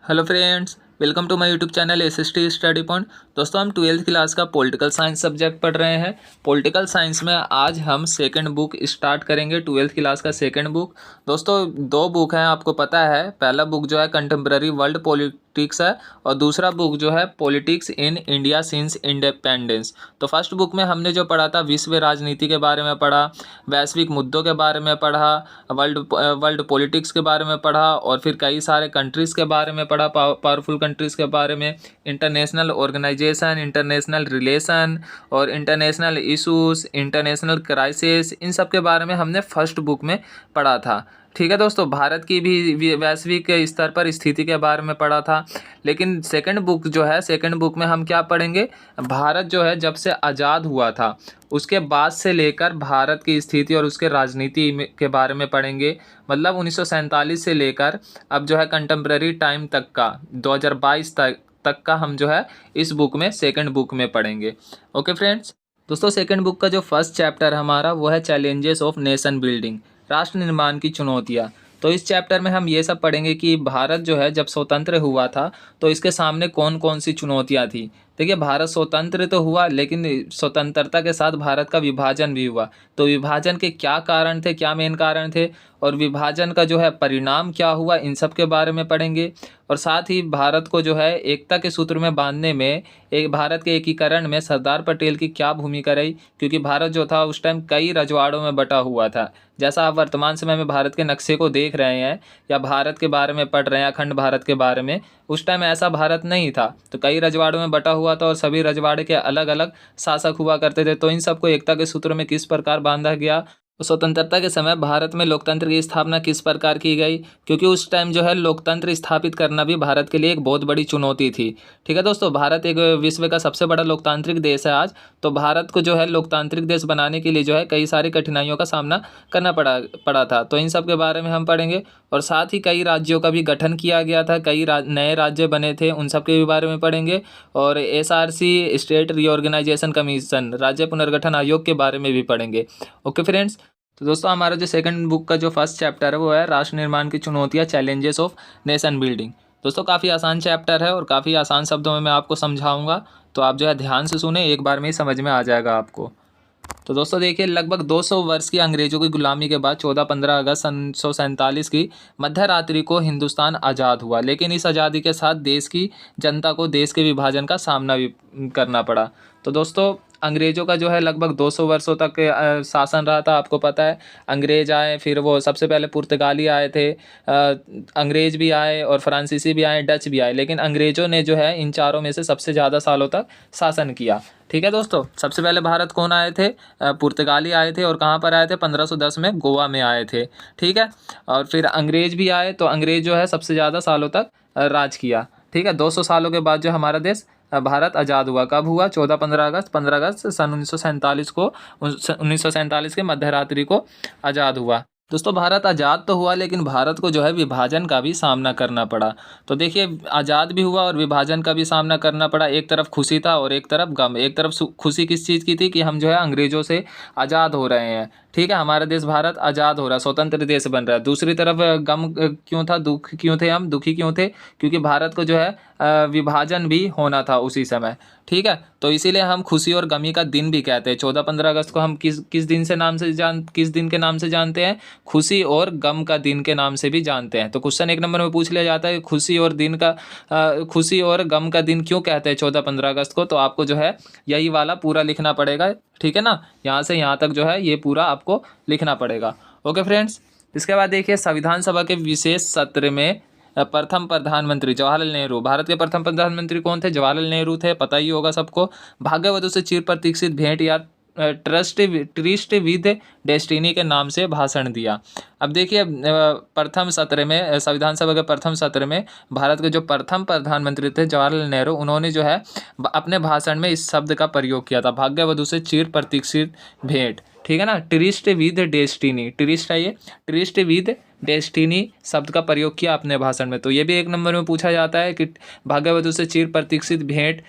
Hello friends, welcome to my YouTube channel SST study point. दोस्तों, हम 12th class का political science subject पढ़ रहे हैं। पॉलिटिकल साइंस में आज हम सेकंड बुक स्टार्ट करेंगे, 12th क्लास का सेकंड बुक। दोस्तों, दो बुक हैं, आपको पता है। पहला बुक जो है कंटेम्प्रेरी वर्ल्ड पॉलिटिक्स है और दूसरा बुक जो है politics in India since independence. तो फर्स्ट बुक में हमने जो पढ़ा था विश्व राजनीति के बारे में पढ़ा, वैश्विक मुद्दों के बारे में पढ़ा, वर्ल्ड पॉलिटिक्स के बारे में पढ़ा और फिर कई सारे कंट्रीज़ के बारे में पढ़ा, पावरफुल कंट्रीज़ के बारे में, इंटरनेशनल ऑर्गेनाइजेशन, इंटरनेशनल रिलेशन और इंटरनेशनल इश्यूज, इंटरनेशनल क्राइसिस, इन सब के बारे में हमने फर्स्ट बुक में पढ़ा था। ठीक है दोस्तों, भारत की भी वैश्विक स्तर पर स्थिति के बारे में पढ़ा था। लेकिन सेकंड बुक जो है, सेकंड बुक में हम क्या पढ़ेंगे, भारत जो है जब से आज़ाद हुआ था उसके बाद से लेकर भारत की स्थिति और उसके राजनीति के बारे में पढ़ेंगे। मतलब 1947 से लेकर अब जो है कंटेम्प्रेरी टाइम तक का 2022 तक का हम जो है इस बुक में सेकंड बुक में पढ़ेंगे। Okay friends. दोस्तों, सेकंड बुक का जो फर्स्ट चैप्टर हमारा वो है चैलेंजेस ऑफ नेशन बिल्डिंग, राष्ट्र निर्माण की चुनौतियाँ। तो इस चैप्टर में हम ये सब पढ़ेंगे कि भारत जो है जब स्वतंत्र हुआ था तो इसके सामने कौन कौन सी चुनौतियाँ थी। देखिए, भारत स्वतंत्र तो हुआ लेकिन स्वतंत्रता के साथ भारत का विभाजन भी हुआ। तो विभाजन के क्या कारण थे, क्या मेन कारण थे और विभाजन का जो है परिणाम क्या हुआ, इन सब के बारे में पढ़ेंगे। और साथ ही भारत को जो है एकता के सूत्र में बांधने में, एक भारत के एकीकरण में सरदार पटेल की क्या भूमिका रही, क्योंकि भारत जो था उस टाइम कई रजवाड़ों में बटा हुआ था। जैसा आप वर्तमान समय में भारत के नक्शे को देख रहे हैं या भारत के बारे में पढ़ रहे हैं, अखंड भारत के बारे में, उस टाइम ऐसा भारत नहीं था। तो कई रजवाड़ों में बटा हुआ था और सभी रजवाड़े के अलग अलग शासक हुआ करते थे। तो इन सबको एकता के सूत्र में किस प्रकार बांधा गया। तो स्वतंत्रता के समय भारत में लोकतंत्र की स्थापना किस प्रकार की गई, क्योंकि उस टाइम जो है लोकतंत्र स्थापित करना भी भारत के लिए एक बहुत बड़ी चुनौती थी। ठीक है दोस्तों, भारत एक विश्व का सबसे बड़ा लोकतांत्रिक देश है आज। तो भारत को जो है लोकतांत्रिक देश बनाने के लिए जो है कई सारी कठिनाइयों का सामना करना पड़ा था। तो इन सब के बारे में हम पढ़ेंगे। और साथ ही कई राज्यों का भी गठन किया गया था, कई नए राज्य बने थे, उन सब के भी बारे में पढ़ेंगे। और SRC स्टेट रीऑर्गेनाइजेशन कमीशन, राज्य पुनर्गठन आयोग के बारे में भी पढ़ेंगे। Okay friends. तो दोस्तों, हमारा जो सेकंड बुक का जो फर्स्ट चैप्टर है वो है राष्ट्र निर्माण की चुनौतियाँ, चैलेंजेस ऑफ नेशन बिल्डिंग। दोस्तों, काफ़ी आसान चैप्टर है और काफ़ी आसान शब्दों में मैं आपको समझाऊंगा। तो आप जो है ध्यान से सुने, एक बार में ही समझ में आ जाएगा आपको। तो दोस्तों देखिए, लगभग 200 वर्ष की अंग्रेजों की गुलामी के बाद 14-15 अगस्त 1947 की मध्य रात्रि को हिंदुस्तान आज़ाद हुआ। लेकिन इस आज़ादी के साथ देश की जनता को देश के विभाजन का सामना भी करना पड़ा। तो दोस्तों, अंग्रेज़ों का जो है लगभग 200 वर्षों तक शासन रहा था। आपको पता है, अंग्रेज़ आए, फिर वो सबसे पहले पुर्तगाली आए थे, अंग्रेज़ भी आए और फ्रांसीसी भी आए, डच भी आए। लेकिन अंग्रेज़ों ने जो है इन चारों में से सबसे ज़्यादा सालों तक शासन किया। ठीक है दोस्तों, सबसे पहले भारत कौन आए थे, पुर्तगाली आए थे। और कहाँ पर आए थे, 1510 में गोवा में आए थे। ठीक है, और फिर अंग्रेज़ भी आए। तो अंग्रेज़ जो है सबसे ज़्यादा सालों तक राज किया। ठीक है, 200 सालों के बाद जो हमारा देश भारत आज़ाद हुआ, कब हुआ, 15 अगस्त सन 1947 को, 1947 के मध्य रात्रि को आज़ाद हुआ। दोस्तों, भारत आज़ाद तो हुआ लेकिन भारत को जो है विभाजन का भी सामना करना पड़ा। तो देखिए, आज़ाद भी हुआ और विभाजन का भी सामना करना पड़ा। एक तरफ खुशी था और एक तरफ गम। एक तरफ खुशी किस चीज़ की थी कि हम जो है अंग्रेज़ों से आज़ाद हो रहे हैं। ठीक है, हमारा देश भारत आज़ाद हो रहा है, स्वतंत्र देश बन रहा है। दूसरी तरफ गम क्यों था, दुख क्यों थे, हम दुखी क्यों थे, क्योंकि भारत को जो है विभाजन भी होना था उसी समय। ठीक है, तो इसीलिए हम खुशी और गमी का दिन भी कहते हैं। 14-15 अगस्त को हम किस दिन से किस दिन के नाम से जानते हैं, खुशी और गम का दिन के नाम से भी जानते हैं। तो क्वेश्चन 1 नंबर में पूछ लिया जाता है खुशी और गम का दिन क्यों कहते हैं 14-15 अगस्त को। तो आपको जो है यही वाला पूरा लिखना पड़ेगा। ठीक है ना, यहाँ से यहाँ तक जो है ये पूरा आपको लिखना पड़ेगा। Okay friends. इसके बाद देखिए, संविधान सभा के विशेष सत्र में प्रथम प्रधानमंत्री जवाहरलाल नेहरू। भारत के प्रथम प्रधानमंत्री कौन थे, जवाहरलाल नेहरू थे, पता ही होगा सबको। भाग्यवधु से चिर प्रतीक्षित भेंट या ट्रिस्ट विद डेस्टिनी के नाम से भाषण दिया। अब देखिए, प्रथम सत्र में, संविधान सभा के प्रथम सत्र में भारत के जो प्रथम प्रधानमंत्री थे जवाहरलाल नेहरू, उन्होंने जो है अपने भाषण में इस शब्द का प्रयोग किया था, भाग्यवधु से चिर प्रतीक्षित भेंट। ठीक है ना, ट्रिस्ट विद डेस्टिनी, ट्रिस्ट है ये, ट्रिस्ट विद डेस्टिनी शब्द का प्रयोग किया अपने भाषण में। तो ये भी 1 नंबर में पूछा जाता है कि भाग्यवधु से चिर प्रतीक्षित भेंट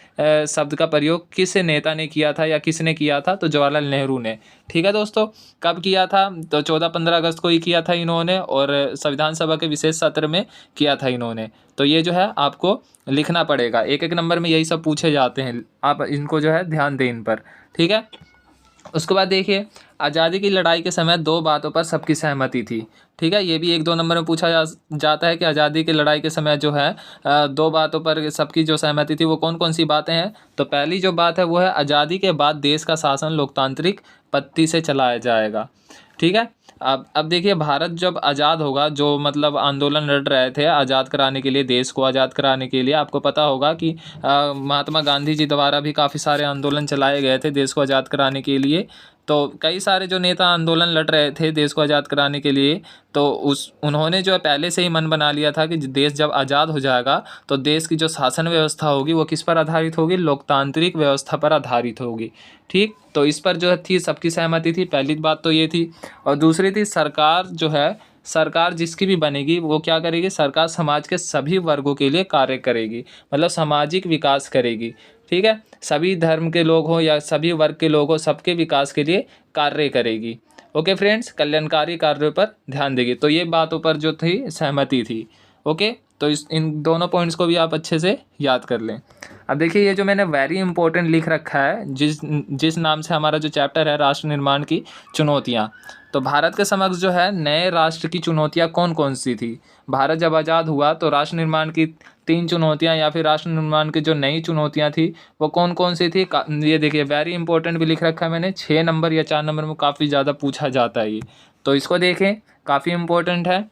शब्द का प्रयोग किस नेता ने किया था या किसने किया था? तो जवाहरलाल नेहरू ने। ठीक है दोस्तों, कब किया था? तो 14-15 अगस्त को ही किया था इन्होंने, और संविधान सभा के विशेष सत्र में किया था इन्होंने। तो ये जो है आपको लिखना पड़ेगा, 1-1 नंबर में यही सब पूछे जाते हैं, आप इनको जो है ध्यान दें इन पर। ठीक है, उसके बाद देखिए, आज़ादी की लड़ाई के समय 2 बातों पर सबकी सहमति थी। ठीक है, ये भी 1-2 नंबर में पूछा जाता है कि आज़ादी की लड़ाई के समय जो है 2 बातों पर सबकी जो सहमति थी वो कौन कौन सी बातें हैं? तो पहली जो बात है वो है, आज़ादी के बाद देश का शासन लोकतांत्रिक पद्धति से चलाया जाएगा। ठीक है, अब देखिए, भारत जब आज़ाद होगा, जो मतलब आंदोलन लड़ रहे थे आज़ाद कराने के लिए, देश को आज़ाद कराने के लिए, आपको पता होगा कि महात्मा गांधी जी द्वारा भी काफ़ी सारे आंदोलन चलाए गए थे देश को आज़ाद कराने के लिए। तो कई सारे जो नेता आंदोलन लड़ रहे थे देश को आज़ाद कराने के लिए, तो उन्होंने जो है पहले से ही मन बना लिया था कि देश जब आज़ाद हो जाएगा तो देश की जो शासन व्यवस्था होगी वो किस पर आधारित होगी? लोकतांत्रिक व्यवस्था पर आधारित होगी। ठीक, तो इस पर जो है थी सबकी सहमति थी, पहली बात तो ये थी। और दूसरी थी, सरकार जो है, सरकार जिसकी भी बनेगी वो क्या करेगी? सरकार समाज के सभी वर्गों के लिए कार्य करेगी, मतलब सामाजिक विकास करेगी। ठीक है, सभी धर्म के लोग हों या सभी वर्ग के लोग हों, सबके विकास के लिए कार्य करेगी। ओके फ्रेंड्स, कल्याणकारी कार्यों पर ध्यान देगी। तो ये बातों पर जो थी सहमति थी। ओके, तो इन दोनों पॉइंट्स को भी आप अच्छे से याद कर लें। अब देखिए, ये जो मैंने वेरी इंपॉर्टेंट लिख रखा है, जिस नाम से हमारा जो चैप्टर है, राष्ट्र निर्माण की चुनौतियाँ। तो भारत के समक्ष जो है नए राष्ट्र की चुनौतियाँ कौन कौन सी थी? भारत जब आज़ाद हुआ तो राष्ट्र निर्माण की 3 चुनौतियाँ या फिर राष्ट्र निर्माण की जो नई चुनौतियाँ थी वो कौन कौन सी थी? ये देखिए, वेरी इंपॉर्टेंट भी लिख रखा है मैंने, 6 नंबर या 4 नंबर में काफ़ी ज़्यादा पूछा जाता है ये, तो इसको देखें, काफ़ी इंपॉर्टेंट है।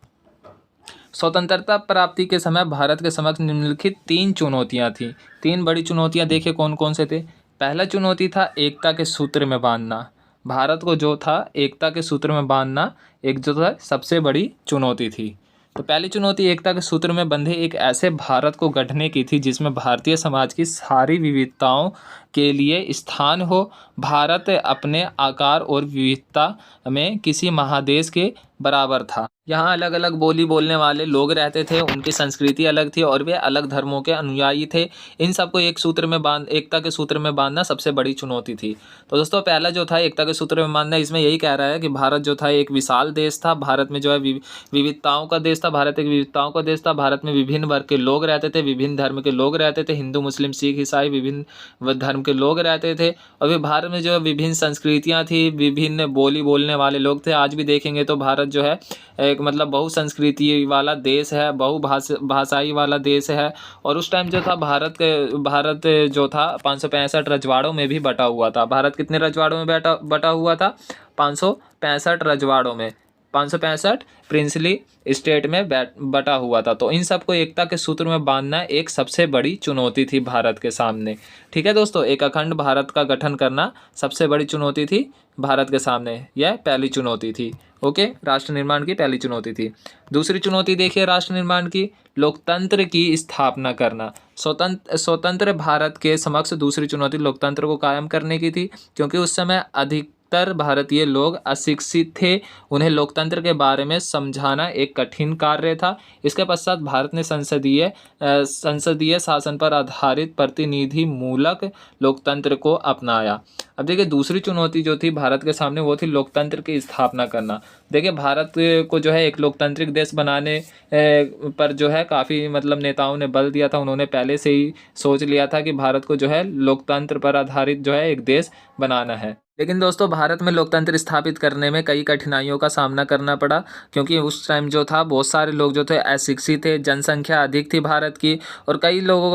स्वतंत्रता प्राप्ति के समय भारत के समक्ष निम्नलिखित 3 चुनौतियाँ थीं। 3 बड़ी चुनौतियाँ देखिए कौन कौन से थे। पहला चुनौती था एकता के सूत्र में बांधना। भारत को जो था एकता के सूत्र में बांधना एक जो था सबसे बड़ी चुनौती थी। तो पहली चुनौती एकता के सूत्र में बंधे एक ऐसे भारत को गढ़ने की थी जिसमें भारतीय समाज की सारी विविधताओं के लिए स्थान हो। भारत अपने आकार और विविधता में किसी महादेश के बराबर था। यहाँ अलग अलग बोली बोलने वाले लोग रहते थे, उनकी संस्कृति अलग थी और वे अलग धर्मों के अनुयायी थे। इन सबको एकता के सूत्र में बांधना सबसे बड़ी चुनौती थी। तो दोस्तों, पहला जो था एकता के सूत्र में बांधना, इसमें यही कह रहा है कि भारत जो था एक विशाल देश था। भारत में जो है विविधताओं का देश था। भारत एक विविधताओं का देश था। भारत में विभिन्न वर्ग के लोग रहते थे, विभिन्न धर्म के लोग रहते थे, हिंदू मुस्लिम सिख ईसाई विभिन्न धर्म के लोग रहते थे। और फिर भारत में जो है विभिन्न संस्कृतियाँ थी, विभिन्न बोली बोलने वाले लोग थे। आज भी देखेंगे तो भारत जो है एक मतलब बहुसंस्कृति वाला देश है, भाषाई वाला देश है। और उस टाइम जो था भारत जो था 565 रजवाड़ों में भी बटा हुआ था। भारत कितने रजवाड़ों में बटा हुआ था? 565 रजवाड़ों में, 565 प्रिंसली स्टेट में बटा हुआ था। तो इन सबको एकता के सूत्र में बांधना एक सबसे बड़ी चुनौती थी भारत के सामने। ठीक है दोस्तों, एक अखंड भारत का गठन करना सबसे बड़ी चुनौती थी भारत के सामने, यह पहली चुनौती थी। ओके, राष्ट्र निर्माण की पहली चुनौती थी। दूसरी चुनौती देखिए राष्ट्र निर्माण की, लोकतंत्र की स्थापना करना। स्वतंत्र भारत के समक्ष दूसरी चुनौती लोकतंत्र को कायम करने की थी, क्योंकि उस समय अधिकतर भारतीय लोग अशिक्षित थे। उन्हें लोकतंत्र के बारे में समझाना एक कठिन कार्य था। इसके पश्चात भारत ने संसदीय शासन पर आधारित प्रतिनिधि मूलक लोकतंत्र को अपनाया। अब देखिए, दूसरी चुनौती जो थी भारत के सामने वो थी लोकतंत्र की स्थापना करना। देखिए, भारत को जो है एक लोकतांत्रिक देश बनाने पर जो है काफ़ी मतलब नेताओं ने बल दिया था। उन्होंने पहले से ही सोच लिया था कि भारत को जो है लोकतंत्र पर आधारित जो है एक देश बनाना है। लेकिन दोस्तों, भारत में लोकतंत्र स्थापित करने में कई कठिनाइयों का सामना करना पड़ा, क्योंकि उस टाइम जो था बहुत सारे लोग जो थे अशिक्षित थे, जनसंख्या अधिक थी भारत की, और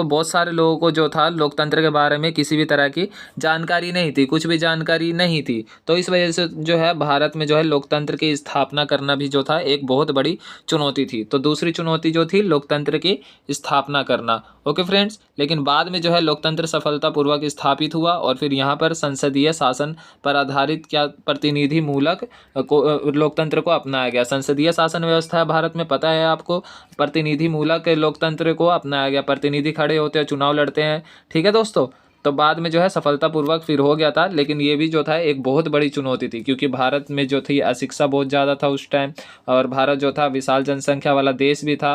बहुत सारे लोगों को जो था लोकतंत्र के बारे में किसी भी तरह की जानकारी नहीं थी, कुछ भी जानकारी नहीं थी। तो इस वजह से जो है भारत में जो है लोकतंत्र की स्थापना करना भी जो था एक बहुत बड़ी चुनौती थी। तो दूसरी चुनौती जो थी लोकतंत्र की स्थापना करना। ओके फ्रेंड्स, लेकिन बाद में जो है लोकतंत्र सफलतापूर्वक स्थापित हुआ और फिर यहाँ पर संसदीय शासन पर आधारित प्रतिनिधि मूलक लोकतंत्र को अपनाया गया। संसदीय शासन व्यवस्था है भारत में, पता है आपको। प्रतिनिधि मूलक लोकतंत्र को अपनाया गया। प्रतिनिधि खड़े होते हैं, चुनाव लड़ते हैं। ठीक है दोस्तों, तो बाद में जो है सफलतापूर्वक फिर हो गया था, लेकिन ये भी जो था एक बहुत बड़ी चुनौती थी, क्योंकि भारत में जो थी अशिक्षा बहुत ज़्यादा था उस टाइम, और भारत जो था विशाल जनसंख्या वाला देश भी था,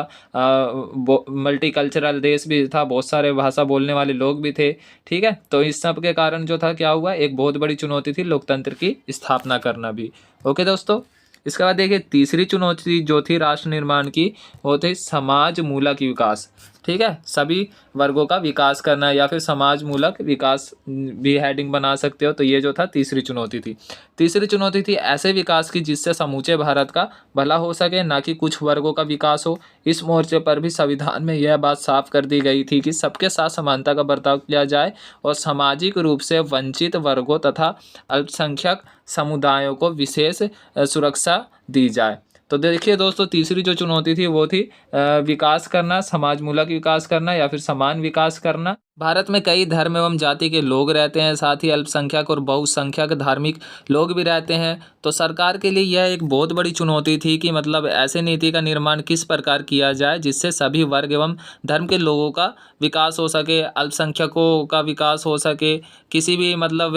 मल्टीकल्चरल देश भी था, बहुत सारे भाषा बोलने वाले लोग भी थे। ठीक है, तो इस सब के कारण जो था क्या हुआ, एक बहुत बड़ी चुनौती थी लोकतंत्र की स्थापना करना भी। ओके दोस्तों, इसके बाद देखिए तीसरी चुनौती जो थी राष्ट्र निर्माण की, वो थी समाज मूलक विकास। ठीक है, सभी वर्गों का विकास करना, या फिर समाज मूलक विकास भी हेडिंग बना सकते हो। तो ये जो था तीसरी चुनौती थी। तीसरी चुनौती थी ऐसे विकास की जिससे समूचे भारत का भला हो सके, ना कि कुछ वर्गों का विकास हो। इस मोर्चे पर भी संविधान में यह बात साफ कर दी गई थी कि सबके साथ समानता का बर्ताव किया जाए और सामाजिक रूप से वंचित वर्गों तथा अल्पसंख्यक समुदायों को विशेष सुरक्षा दी जाए। तो देखिए दोस्तों, तीसरी जो चुनौती थी वो थी विकास करना, समाजमूलक विकास करना या फिर समान विकास करना। भारत में कई धर्म एवं जाति के लोग रहते हैं, साथ ही अल्पसंख्यक और बहुसंख्यक धार्मिक लोग भी रहते हैं। तो सरकार के लिए यह एक बहुत बड़ी चुनौती थी कि मतलब ऐसे नीति का निर्माण किस प्रकार किया जाए जिससे सभी वर्ग एवं धर्म के लोगों का विकास हो सके, अल्पसंख्यकों का विकास हो सके, किसी भी मतलब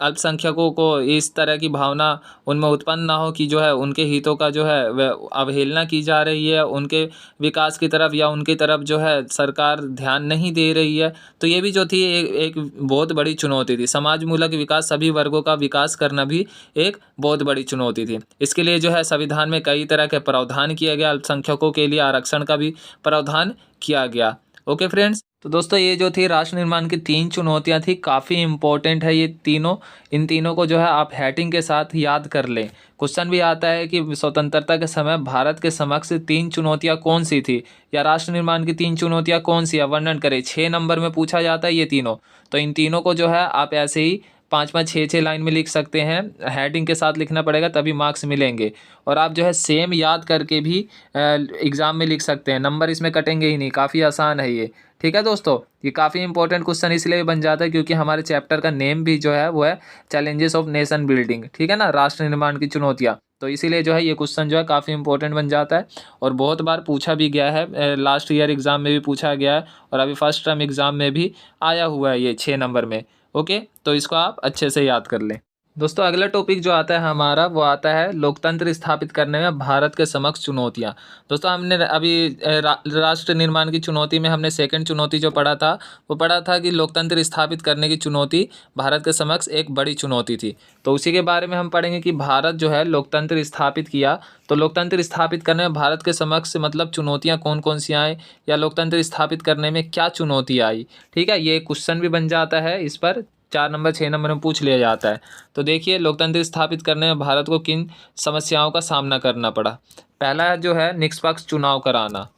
अल्पसंख्यकों को इस तरह की भावना उनमें उत्पन्न ना हो कि जो है उनके हितों का जो है वह अवहेलना की जा रही है, उनके विकास की तरफ या उनकी तरफ जो है सरकार ध्यान नहीं दे रही है। तो ये भी जो थी एक बहुत बड़ी चुनौती थी। समाजमूलक विकास, सभी वर्गों का विकास करना भी एक बहुत बड़ी चुनौती थी। इसके लिए जो है संविधान में कई तरह के प्रावधान किया गया, अल्पसंख्यकों के लिए आरक्षण का भी प्रावधान किया गया। ओके फ्रेंड्स, तो दोस्तों ये जो थी राष्ट्र निर्माण की 3 चुनौतियां थी, काफ़ी इंपॉर्टेंट है ये तीनों। इन तीनों को जो है आप हेडिंग के साथ याद कर लें। क्वेश्चन भी आता है कि स्वतंत्रता के समय भारत के समक्ष 3 चुनौतियां कौन सी थी, या राष्ट्र निर्माण की 3 चुनौतियां कौन सी है, वर्णन करें। 6 नंबर में पूछा जाता है ये तीनों। तो इन तीनों को जो है आप ऐसे ही 5-5, 6-6 लाइन में लिख सकते हैं, हेडिंग के साथ लिखना पड़ेगा तभी मार्क्स मिलेंगे। और आप जो है सेम याद करके भी एग्ज़ाम में लिख सकते हैं, नंबर इसमें कटेंगे ही नहीं, काफ़ी आसान है ये। ठीक है दोस्तों, ये काफ़ी इंपॉर्टेंट क्वेश्चन इसलिए बन जाता है क्योंकि हमारे चैप्टर का नेम भी जो है वो है चैलेंजेस ऑफ नेशन बिल्डिंग। ठीक है ना, राष्ट्र निर्माण की चुनौतियाँ। तो इसीलिए जो है ये क्वेश्चन जो है काफ़ी इंपॉर्टेंट बन जाता है और बहुत बार पूछा भी गया है। लास्ट ईयर एग्ज़ाम में भी पूछा गया है और अभी फर्स्ट टर्म एग्ज़ाम में भी आया हुआ है ये 6 नंबर में। ओके, तो इसको आप अच्छे से याद कर लें। दोस्तों अगला टॉपिक जो आता है हमारा, वो आता है लोकतंत्र स्थापित करने में भारत के समक्ष चुनौतियां। दोस्तों हमने अभी राष्ट्र निर्माण की चुनौती में हमने सेकंड चुनौती जो पढ़ा था, वो पढ़ा था कि लोकतंत्र स्थापित करने की चुनौती भारत के समक्ष एक बड़ी चुनौती थी। तो उसी के बारे में हम पढ़ेंगे कि भारत जो है लोकतंत्र स्थापित किया, तो लोकतंत्र स्थापित करने में भारत के समक्ष मतलब चुनौतियाँ कौन कौन सी आई, या लोकतंत्र स्थापित करने में क्या चुनौती आई। ठीक है, ये क्वेश्चन भी बन जाता है, इस पर 4 नंबर 6 नंबर में पूछ लिया जाता है। तो देखिए लोकतंत्र स्थापित करने में भारत को किन समस्याओं का सामना करना पड़ा। पहला जो है निष्पक्ष चुनाव कराना।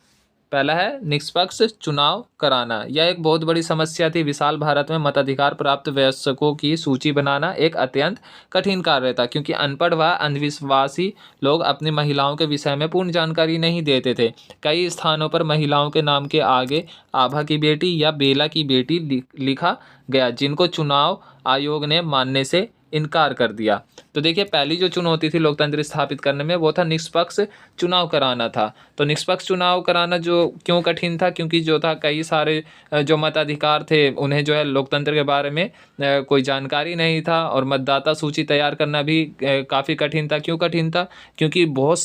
पहला है निष्पक्ष चुनाव कराना, यह एक बहुत बड़ी समस्या थी। विशाल भारत में मताधिकार प्राप्त वयस्कों की सूची बनाना एक अत्यंत कठिन कार्य था, क्योंकि अनपढ़ व अंधविश्वासी लोग अपनी महिलाओं के विषय में पूर्ण जानकारी नहीं देते थे। कई स्थानों पर महिलाओं के नाम के आगे आभा की बेटी या बेला की बेटी लिखा गया, जिनको चुनाव आयोग ने मानने से इनकार कर दिया। तो देखिए पहली जो चुनौती थी लोकतंत्र स्थापित करने में, वो था निष्पक्ष चुनाव कराना था। तो निष्पक्ष चुनाव कराना जो क्यों कठिन था, क्योंकि जो था कई सारे जो मताधिकार थे उन्हें जो है लोकतंत्र के बारे में कोई जानकारी नहीं था, और मतदाता सूची तैयार करना भी काफ़ी कठिन था। क्यों कठिन था, क्योंकि बहुत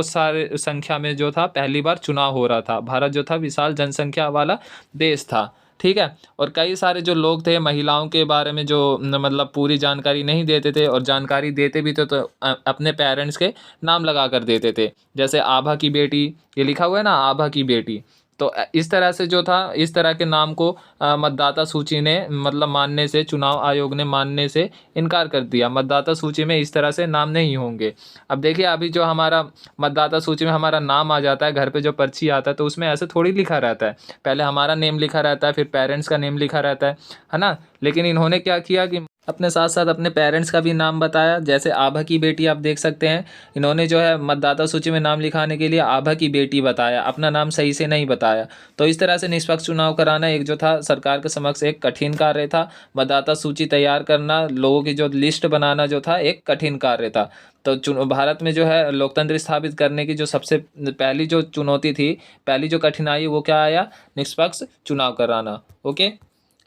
सारे संख्या में जो था पहली बार चुनाव हो रहा था। भारत जो था विशाल जनसंख्या वाला देश था। ठीक है, और कई सारे जो लोग थे महिलाओं के बारे में जो मतलब पूरी जानकारी नहीं देते थे, और जानकारी देते भी थे तो अपने पेरेंट्स के नाम लगा कर देते थे। जैसे आभा की बेटी, ये लिखा हुआ है ना, आभा की बेटी। तो इस तरह से जो था, इस तरह के नाम को मतदाता सूची ने मतलब मानने से, चुनाव आयोग ने मानने से इनकार कर दिया। मतदाता सूची में इस तरह से नाम नहीं होंगे। अब देखिए अभी जो हमारा मतदाता सूची में हमारा नाम आ जाता है, घर पे जो पर्ची आता है, तो उसमें ऐसे थोड़ी लिखा रहता है। पहले हमारा नेम लिखा रहता है, फिर पेरेंट्स का नेम लिखा रहता है ना। लेकिन इन्होंने क्या किया कि अपने साथ साथ अपने पेरेंट्स का भी नाम बताया। जैसे आभा की बेटी आप देख सकते हैं, इन्होंने जो है मतदाता सूची में नाम लिखाने के लिए आभा की बेटी बताया, अपना नाम सही से नहीं बताया। तो इस तरह से निष्पक्ष चुनाव कराना एक जो था सरकार के समक्ष एक कठिन कार्य था। मतदाता सूची तैयार करना, लोगों की जो लिस्ट बनाना जो था एक कठिन कार्य था। तो भारत में जो है लोकतंत्र स्थापित करने की जो सबसे पहली जो चुनौती थी, पहली जो कठिनाई, वो क्या आया, निष्पक्ष चुनाव कराना। ओके,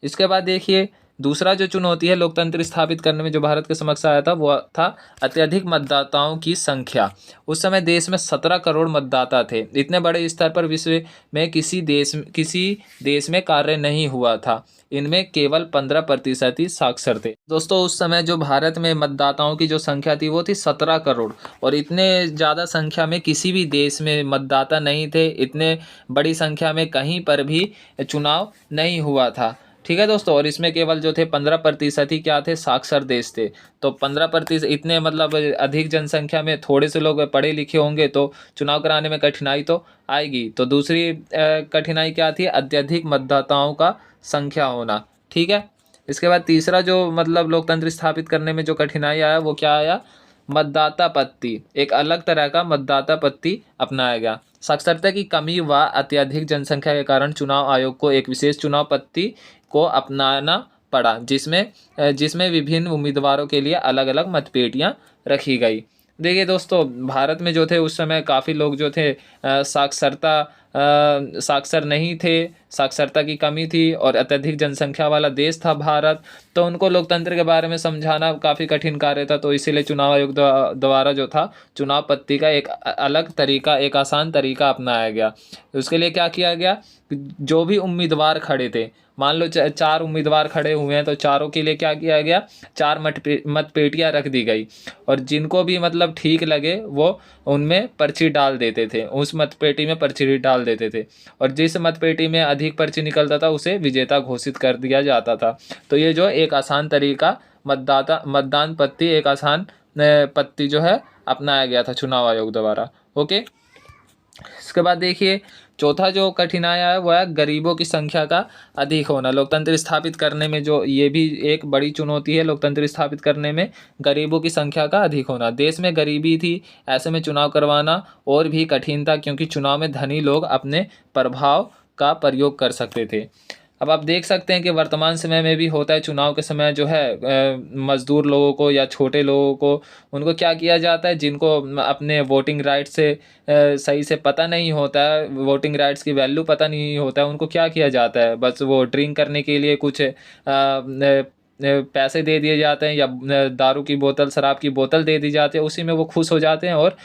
इसके बाद देखिए दूसरा जो चुनौती है लोकतंत्र स्थापित करने में जो भारत के समक्ष आया था वो था अत्यधिक मतदाताओं की संख्या। उस समय देश में 17 करोड़ मतदाता थे। इतने बड़े स्तर पर विश्व में किसी देश में कार्य नहीं हुआ था। इनमें केवल 15% ही साक्षर थे। दोस्तों उस समय जो भारत में मतदाताओं की जो संख्या थी वो थी 17 करोड़, और इतने ज़्यादा संख्या में किसी भी देश में मतदाता नहीं थे। इतने बड़ी संख्या में कहीं पर भी चुनाव नहीं हुआ था। ठीक है दोस्तों, और इसमें केवल जो थे 15% ही क्या थे, साक्षर देश थे। तो 15% इतने मतलब अधिक जनसंख्या में थोड़े से लोग पढ़े लिखे होंगे तो चुनाव कराने में कठिनाई तो आएगी। तो दूसरी कठिनाई क्या थी, अत्यधिक मतदाताओं का संख्या होना। ठीक है, इसके बाद तीसरा जो मतलब लोकतंत्र स्थापित करने में जो कठिनाई आया वो क्या आया, मतदाता पत्ती। एक अलग तरह का मतदाता पत्ती अपनाया गया। साक्षरता की कमी व अत्यधिक जनसंख्या के कारण चुनाव आयोग को एक विशेष चुनाव पत्ती को अपनाना पड़ा, जिसमें विभिन्न उम्मीदवारों के लिए अलग अलग मतपेटियां रखी गई। देखिए दोस्तों भारत में जो थे उस समय काफ़ी लोग जो थे साक्षर नहीं थे, साक्षरता की कमी थी और अत्यधिक जनसंख्या वाला देश था भारत। तो उनको लोकतंत्र के बारे में समझाना काफ़ी कठिन कार्य था। तो इसीलिए चुनाव आयोग द्वारा जो था चुनाव पत्ती का एक अलग तरीका, एक आसान तरीका अपनाया गया। उसके लिए क्या किया गया, जो भी उम्मीदवार खड़े थे, मान लो 4 उम्मीदवार खड़े हुए हैं तो चारों के लिए क्या किया गया, 4 मतपेटियां रख दी गई, और जिनको भी मतलब ठीक लगे वो उनमें पर्ची डाल देते थे, उस मतपेटी में पर्ची डाल देते थे, और जिस मतपेटी में अधिक पर्ची निकलता था उसे विजेता घोषित कर दिया जाता था। तो ये जो एक आसान तरीका मतदान पत्ती, एक आसान पत्ती जो है अपनाया गया था चुनाव आयोग द्वारा। ओके, इसके बाद देखिए चौथा जो कठिनाई है वह है गरीबों की संख्या का अधिक होना। लोकतंत्र स्थापित करने में जो ये भी एक बड़ी चुनौती है, लोकतंत्र स्थापित करने में गरीबों की संख्या का अधिक होना। देश में गरीबी थी, ऐसे में चुनाव करवाना और भी कठिन था, क्योंकि चुनाव में धनी लोग अपने प्रभाव का प्रयोग कर सकते थे। अब आप देख सकते हैं कि वर्तमान समय में भी होता है, चुनाव के समय जो है मजदूर लोगों को या छोटे लोगों को उनको क्या किया जाता है, जिनको अपने वोटिंग राइट से सही से पता नहीं होता है, वोटिंग राइट्स की वैल्यू पता नहीं होता है, उनको क्या किया जाता है, बस वो ड्रिंक करने के लिए कुछ पैसे दे दिए जाते हैं या दारू की बोतल, शराब की बोतल दे दी जाती है, उसी में वो खुश हो जाते हैं और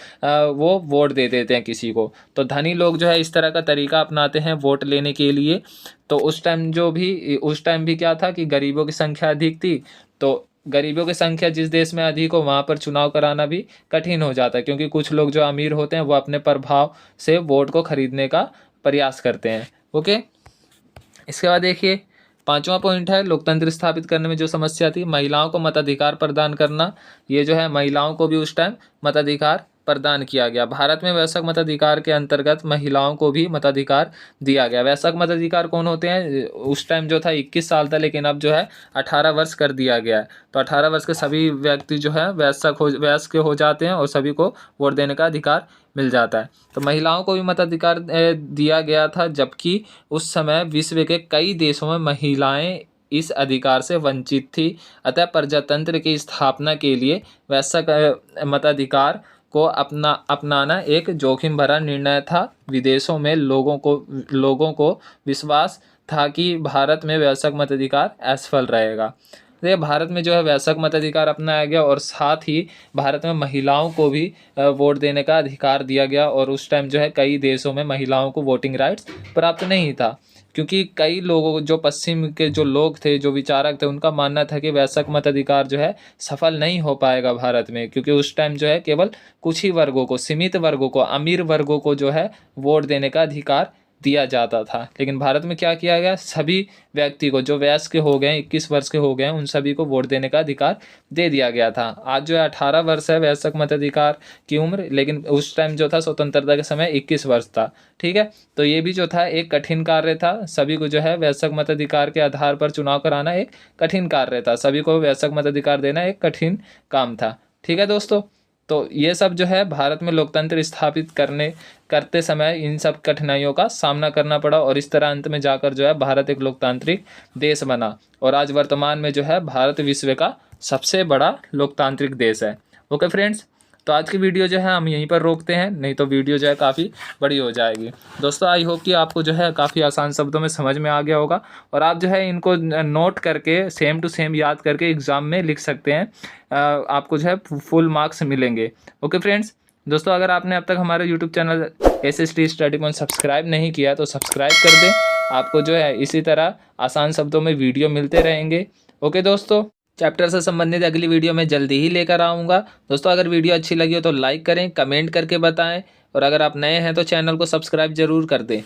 वो वोट दे देते हैं किसी को। तो धनी लोग जो है इस तरह का तरीका अपनाते हैं वोट लेने के लिए। तो उस टाइम भी क्या था कि गरीबों की संख्या अधिक थी। तो गरीबों की संख्या जिस देश में अधिक हो वहाँ पर चुनाव कराना भी कठिन हो जाता है, क्योंकि कुछ लोग जो अमीर होते हैं वो अपने प्रभाव से वोट को खरीदने का प्रयास करते हैं। ओके, इसके बाद देखिए 5वां पॉइंट है लोकतंत्र स्थापित करने में जो समस्या थी, महिलाओं को मताधिकार प्रदान करना। ये जो है महिलाओं को भी उस टाइम मताधिकार प्रदान किया गया। भारत में वयस्क मताधिकार के अंतर्गत महिलाओं को भी मताधिकार दिया गया। वयस्क मताधिकार कौन होते हैं, उस टाइम जो था 21 साल था, लेकिन अब जो है 18 वर्ष कर दिया गया है। तो 18 वर्ष के सभी व्यक्ति जो है वयस्क हो जाते हैं और सभी को वोट देने का अधिकार मिल जाता है। तो महिलाओं को भी मताधिकार दिया गया था, जबकि उस समय विश्व के कई देशों में महिलाएं इस अधिकार से वंचित थी। अतः प्रजातंत्र की स्थापना के लिए वयस्क मताधिकार को अपनाना एक जोखिम भरा निर्णय था। विदेशों में लोगों को विश्वास था कि भारत में वयस्क मताधिकार असफल रहेगा। तो भारत में जो है वयस्क मताधिकार अपनाया गया और साथ ही भारत में महिलाओं को भी वोट देने का अधिकार दिया गया। और उस टाइम जो है कई देशों में महिलाओं को वोटिंग राइट्स प्राप्त नहीं था, क्योंकि कई लोगों, जो पश्चिम के जो लोग थे, जो विचारक थे, उनका मानना था कि वयस्क मताधिकार जो है सफल नहीं हो पाएगा भारत में, क्योंकि उस टाइम जो है केवल कुछ ही वर्गों को, सीमित वर्गों को, अमीर वर्गों को जो है वोट देने का अधिकार दिया जाता था। लेकिन भारत में क्या किया गया, सभी व्यक्ति को जो वयस्क के हो गए, 21 वर्ष के हो गए, उन सभी को वोट देने का अधिकार दे दिया गया था। आज जो है 18 वर्ष है वयस्क मताधिकार की उम्र, लेकिन उस टाइम जो था स्वतंत्रता के समय 21 वर्ष था। ठीक है, तो ये भी जो था एक कठिन कार्य था। सभी को जो है वयस्क मताधिकार के आधार पर चुनाव कराना एक कठिन कार्य था। सभी को वयस्क मताधिकार देना एक कठिन काम था। ठीक है दोस्तों, तो ये सब जो है भारत में लोकतंत्र स्थापित करते समय इन सब कठिनाइयों का सामना करना पड़ा, और इस तरह अंत में जाकर जो है भारत एक लोकतांत्रिक देश बना, और आज वर्तमान में जो है भारत विश्व का सबसे बड़ा लोकतांत्रिक देश है। ओके फ्रेंड्स, तो आज की वीडियो जो है हम यहीं पर रोकते हैं, नहीं तो वीडियो जो है काफ़ी बड़ी हो जाएगी। दोस्तों आई होप कि आपको जो है काफ़ी आसान शब्दों में समझ में आ गया होगा और आप जो है इनको नोट करके सेम टू सेम याद करके एग्ज़ाम में लिख सकते हैं। आपको जो है फुल मार्क्स मिलेंगे। ओके फ्रेंड्स, दोस्तों अगर आपने अब तक हमारे YouTube channel SST study point subscribe नहीं किया तो सब्सक्राइब कर दें। आपको जो है इसी तरह आसान शब्दों में वीडियो मिलते रहेंगे। ओके दोस्तों, चैप्टर से संबंधित अगली वीडियो मैं जल्दी ही लेकर आऊँगा। दोस्तों अगर वीडियो अच्छी लगी हो तो लाइक करें, कमेंट करके बताएं और अगर आप नए हैं तो चैनल को सब्सक्राइब ज़रूर कर दें।